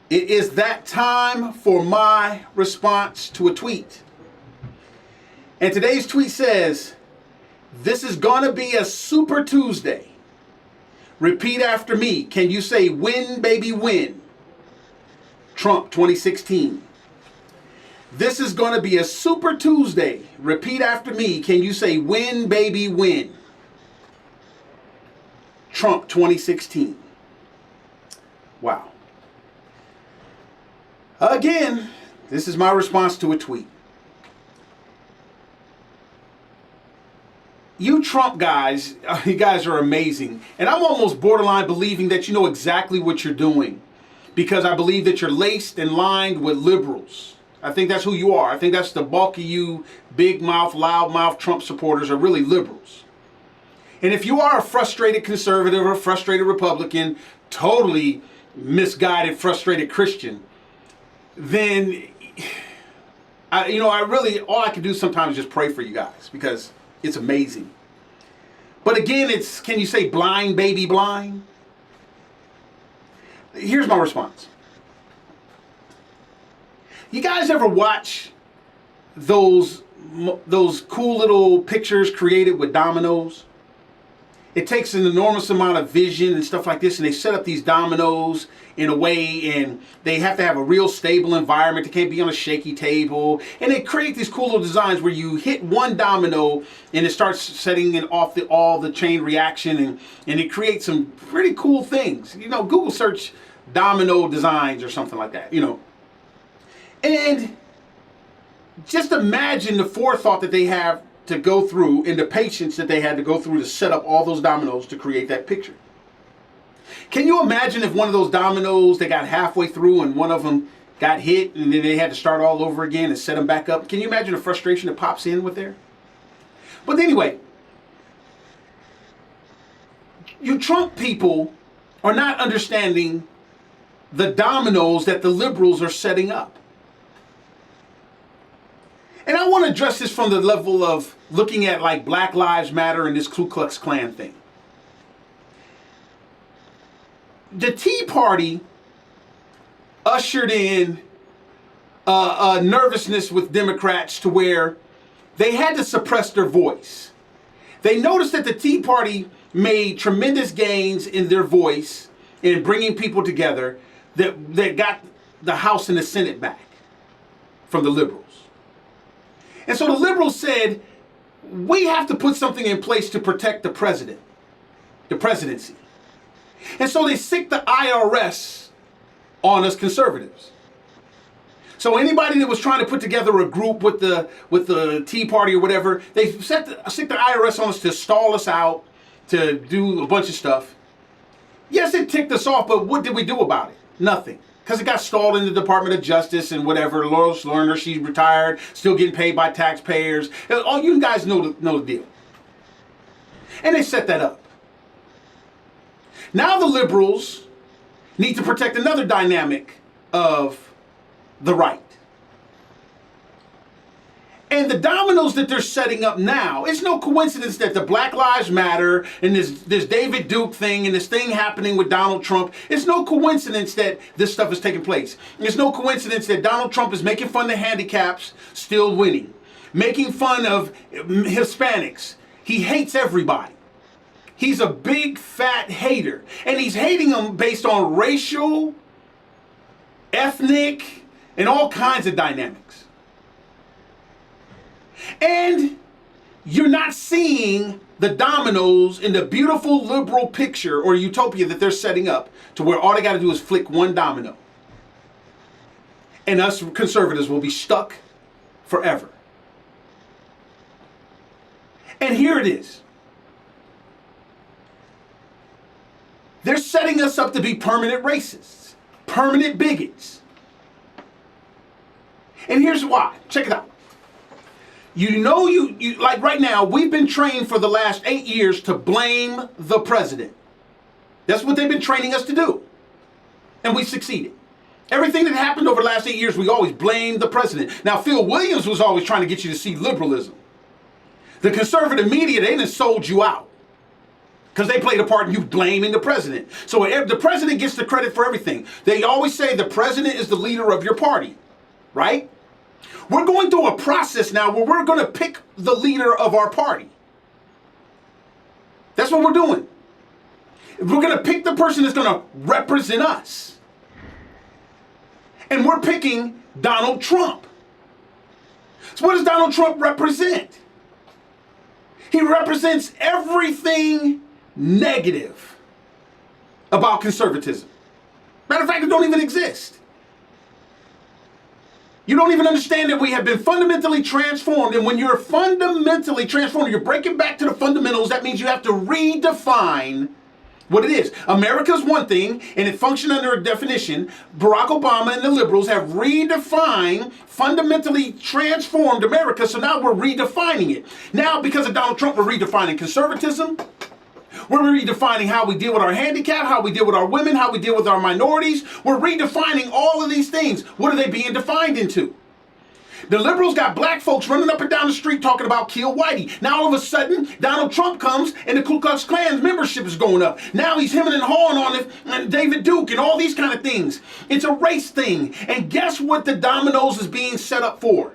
It is that time for my response to a tweet. And today's tweet says, "This is gonna be a super Tuesday. Repeat after me. Can you say win, baby, win? Trump 2016. This is gonna be a super Tuesday. Repeat after me. Can you say win, baby, win? Trump 2016. Wow. Again, this is my response to a tweet. You Trump guys, you guys are amazing. And I'm almost borderline believing that you know exactly what you're doing, because I believe that you're laced and lined with liberals. I think that's who you are. I think that's the bulk of you big mouth, loud mouth Trump supporters are really liberals. And if you are a frustrated conservative or a frustrated Republican, totally misguided, frustrated Christian, then I really, all I can do sometimes is just pray for you guys, because it's amazing. But again, it's, can you say blind baby blind? Here's my response. You guys ever watch those cool little pictures created with Dominoes? It takes an enormous amount of vision and stuff like this, and they set up these dominoes in a way, and they have to have a real stable environment. They can't be on a shaky table, and they create these cool little designs where you hit one domino and it starts setting it off all the chain reaction, and it creates some pretty cool things. Google search domino designs or something like that. And just imagine the forethought that they have to go through and the patience that they had to go through to set up all those dominoes to create that picture. Can you imagine if one of those dominoes, they got halfway through and one of them got hit and then they had to start all over again and set them back up? Can you imagine the frustration that pops in with there? But anyway, you Trump people are not understanding the dominoes that the liberals are setting up. And I want to address this from the level of looking at like Black Lives Matter and this Ku Klux Klan thing. The Tea Party ushered in a nervousness with Democrats to where they had to suppress their voice. They noticed that the Tea Party made tremendous gains in their voice in bringing people together that got the House and the Senate back from the liberals. And so the liberals said, we have to put something in place to protect the presidency. And so they sicked the IRS on us conservatives. So anybody that was trying to put together a group with the Tea Party or whatever, they sicked the IRS on us to stall us out, to do a bunch of stuff. Yes, it ticked us off, but what did we do about it? Nothing. Because it got stalled in the Department of Justice and whatever. Lois Lerner, she's retired, still getting paid by taxpayers. All you guys know the deal. And they set that up. Now the liberals need to protect another dynamic of the right. And the dominoes that they're setting up now, it's no coincidence that the Black Lives Matter and this David Duke thing and this thing happening with Donald Trump, it's no coincidence that this stuff is taking place. It's no coincidence that Donald Trump is making fun of the handicaps, still winning. Making fun of Hispanics. He hates everybody. He's a big fat hater. And he's hating them based on racial, ethnic, and all kinds of dynamics. And you're not seeing the dominoes in the beautiful liberal picture or utopia that they're setting up to where all they got to do is flick one domino. And us conservatives will be stuck forever. And here it is. They're setting us up to be permanent racists, permanent bigots. And here's why. Check it out. You like right now, we've been trained for the last 8 years to blame the president. That's what they've been training us to do. And we succeeded. Everything that happened over the last 8 years, we always blamed the president. Now, Phil Williams was always trying to get you to see liberalism. The conservative media, they done sold you out. because they played a part in you blaming the president. So the president gets the credit for everything. They always say the president is the leader of your party, right? We're going through a process now where we're going to pick the leader of our party. That's what we're doing. We're going to pick the person that's going to represent us. And we're picking Donald Trump. So what does Donald Trump represent? He represents everything negative about conservatism. Matter of fact, it don't even exist. You don't even understand that we have been fundamentally transformed. And when you're fundamentally transformed, you're breaking back to the fundamentals. That means you have to redefine what it is. America's one thing, and it functions under a definition. Barack Obama and the liberals have redefined, fundamentally transformed America, so now we're redefining it. Now, because of Donald Trump, we're redefining conservatism. We're redefining how we deal with our handicap, how we deal with our women, how we deal with our minorities. We're redefining all of these things. What are they being defined into? The liberals got black folks running up and down the street talking about kill Whitey. Now all of a sudden, Donald Trump comes and the Ku Klux Klan's membership is going up. Now he's hemming and hawing on it, and David Duke and all these kind of things. It's a race thing. And guess what the dominoes is being set up for?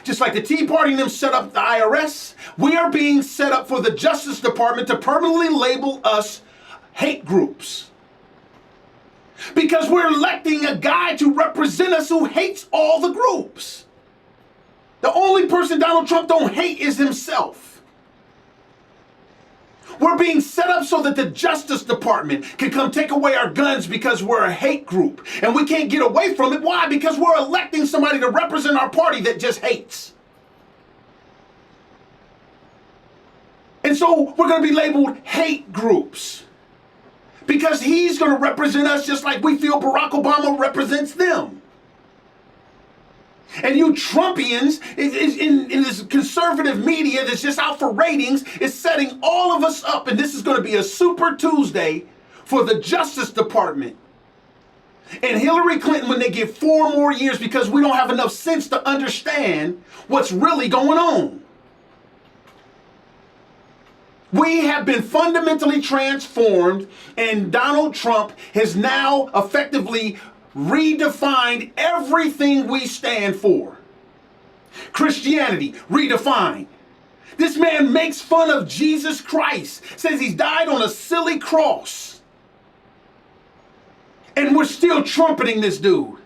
Just like the Tea Party and them set up the IRS, we are being set up for the Justice Department to permanently label us hate groups. Because we're electing a guy to represent us who hates all the groups. The only person Donald Trump don't hate is himself. We're being set up so that the Justice Department can come take away our guns because we're a hate group. And we can't get away from it. Why? Because we're electing somebody to represent our party that just hates. And so we're going to be labeled hate groups. Because he's going to represent us just like we feel Barack Obama represents them. And you Trumpians in this conservative media that's just out for ratings is setting all of us up. And this is going to be a Super Tuesday for the Justice Department. And Hillary Clinton when they get 4 more years because we don't have enough sense to understand what's really going on. We have been fundamentally transformed, and Donald Trump has now effectively redefined everything we stand for. Christianity, redefined. This man makes fun of Jesus Christ, says he's died on a silly cross. And we're still trumpeting this dude.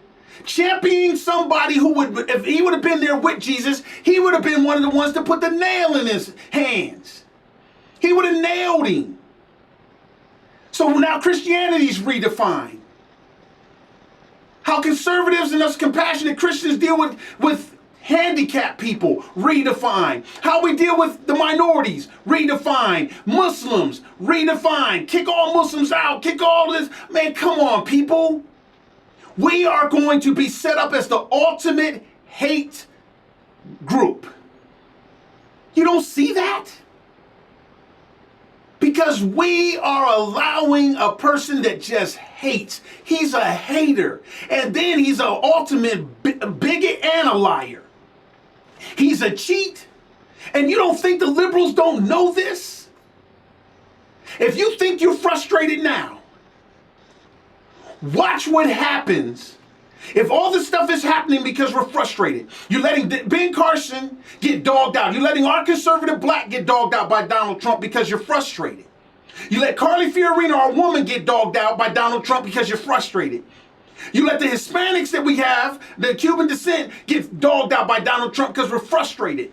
Championing somebody who would, if he would have been there with Jesus, he would have been one of the ones to put the nail in his hands. He would have nailed him. So now Christianity's redefined. How conservatives and us compassionate Christians deal with handicapped people, redefined. How we deal with the minorities, redefined. Muslims, redefined. Kick all Muslims out, kick all this. Man, come on, people. We are going to be set up as the ultimate hate group. You don't see that? Because we are allowing a person that just hates. He's a hater. And then he's an ultimate bigot and a liar. He's a cheat. And you don't think the liberals don't know this? If you think you're frustrated now, watch what happens if all this stuff is happening because we're frustrated. You're letting Ben Carson get dogged out. You're letting our conservative black get dogged out by Donald Trump because you're frustrated. You let Carly Fiorina, our woman, get dogged out by Donald Trump because you're frustrated. You let the Hispanics that we have, the Cuban descent, get dogged out by Donald Trump because we're frustrated.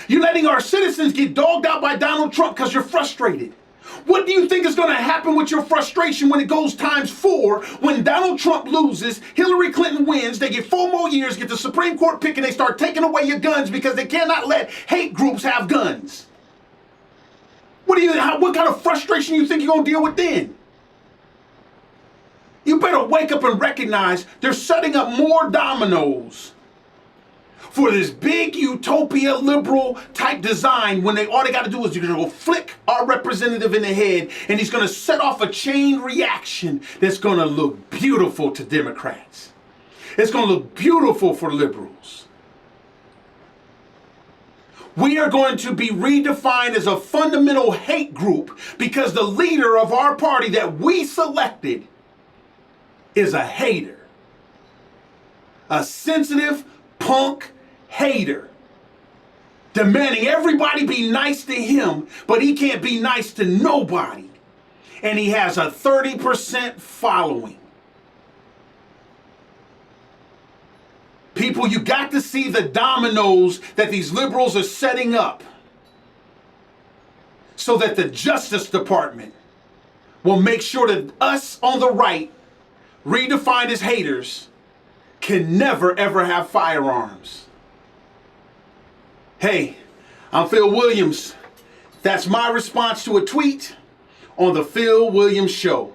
You're letting our citizens get dogged out by Donald Trump because you're frustrated. What do you think is going to happen with your frustration when it goes ×4? When Donald Trump loses, Hillary Clinton wins, they get 4 more years, get the Supreme Court pick, and they start taking away your guns because they cannot let hate groups have guns. What kind of frustration you think you're going to deal with then? You better wake up and recognize they're setting up more dominoes for this big utopia liberal type design when all they got to do is you're going to go flick our representative in the head and he's going to set off a chain reaction that's going to look beautiful to Democrats. It's going to look beautiful for liberals. We are going to be redefined as a fundamental hate group because the leader of our party that we selected is a hater. A sensitive punk hater. Demanding everybody be nice to him, but he can't be nice to nobody. And he has a 30% following. People, you got to see the dominoes that these liberals are setting up so that the Justice Department will make sure that us on the right, redefined as haters, can never ever have firearms. Hey, I'm Phil Williams. That's my response to a tweet on the Phil Williams Show.